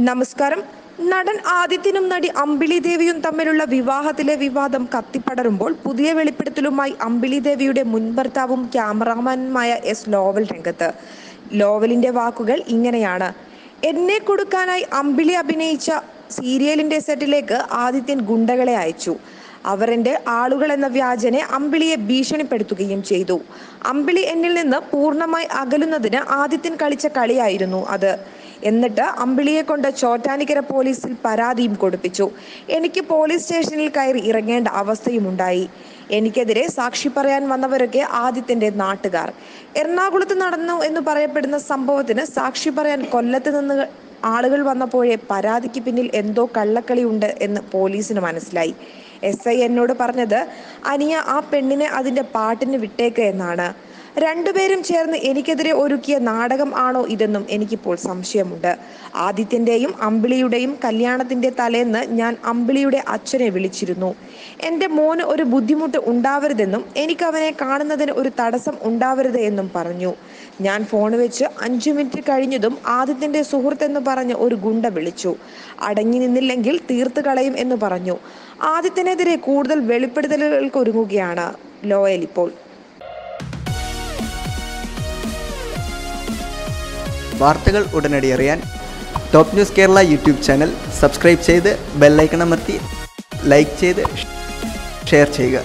നമസ്കാരം. നടൻ ആദിത്യനും നടി അമ്പിളി ദേവിയും തമ്മിലുള്ള വിവാഹത്തിലെ വിവാദം കത്തിപ്പടരുമ്പോൾ പുതിയ വെളിപ്പെടുത്തലുമായി അമ്പിളി ദേവിയുടെ മുൻ ഭർത്താവും ക്യാമറാമാനുമായ എസ് ലോവൽ രംഗത്ത്. ലോവലിന്റെ വാക്കുകൾ ഇങ്ങനെയാണ്: എന്നെ കൊടുക്കാനായി അമ്പിളി അഭിനയിച്ച സീരിയലിന്റെ സെറ്റിലേക്ക് ആദിത്യൻ ഗുണ്ടകളെ അയച്ചു. അവർ എൻ്റെ ആളുകൾ എന്ന വ്യാജനെ അമ്പിളിയെ ഭീഷണിപ്പെടുത്തുകയും ചെയ്തു. അമ്പിളി എന്നിൽ നിന്ന് പൂർണ്ണമായി അകലുന്നതിന് ആദിത്യൻ കളിച്ച കളിയായിരുന്നു അത്. എന്നിട്ട് അമ്പിളിയെ കൊണ്ട് ചോറ്റാനിക്കര പോലീസിൽ പരാതിയും കൊടുപ്പിച്ചു. എനിക്ക് പോലീസ് സ്റ്റേഷനിൽ കയറി ഇറങ്ങേണ്ട അവസ്ഥയുമുണ്ടായി. എനിക്കെതിരെ സാക്ഷി പറയാൻ വന്നവരൊക്കെ ആദിത്യന്റെ നാട്ടുകാർ. എറണാകുളത്ത് നടന്നു എന്ന് പറയപ്പെടുന്ന സംഭവത്തിന് സാക്ഷി പറയാൻ കൊല്ലത്ത് നിന്ന് ആളുകൾ വന്നപ്പോഴേ പരാതിക്ക് പിന്നിൽ എന്തോ കള്ളക്കളി ഉണ്ട് എന്ന് പോലീസിന് മനസ്സിലായി. SI എന്നോട് പറഞ്ഞത്, അനിയ, ആ പെണ്ണിനെ അതിന്റെ പാട്ടിന് വിട്ടേക്ക് എന്നാണ്. രണ്ടുപേരും ചേർന്ന് എനിക്കെതിരെ ഒരുക്കിയ നാടകം ആണോ ഇതെന്നും എനിക്കിപ്പോൾ സംശയമുണ്ട്. ആദിത്യന്റെയും അമ്പിളിയുടെയും കല്യാണത്തിന്റെ തലേന്ന് ഞാൻ അമ്പിളിയുടെ അച്ഛനെ വിളിച്ചിരുന്നു. എൻ്റെ മോന് ഒരു ബുദ്ധിമുട്ട് ഉണ്ടാവരുതെന്നും എനിക്ക് അവനെ കാണുന്നതിന് ഒരു തടസ്സം ഉണ്ടാവരുത് എന്നും പറഞ്ഞു. ഞാൻ ഫോൺ വെച്ച് 5 മിനിറ്റ് കഴിഞ്ഞതും ആദിത്യന്റെ സുഹൃത്തെന്ന് പറഞ്ഞ് ഒരു ഗുണ്ട വിളിച്ചു. അടങ്ങി നിന്നില്ലെങ്കിൽ തീർത്ത് കളയും എന്ന് പറഞ്ഞു. ആദിത്യനെതിരെ കൂടുതൽ വെളിപ്പെടുത്തലുകൾക്ക് ഒരുങ്ങുകയാണ് ലോയൽ ഇപ്പോൾ. വാർത്തകൾ ഉടനടി അറിയാൻ top news Kerala YouTube channel subscribe ചെയ്ത് ബെല്ലൈക്കൺ അമർത്തി ലൈക്ക് ചെയ്ത് ഷെയർ ചെയ്യുക.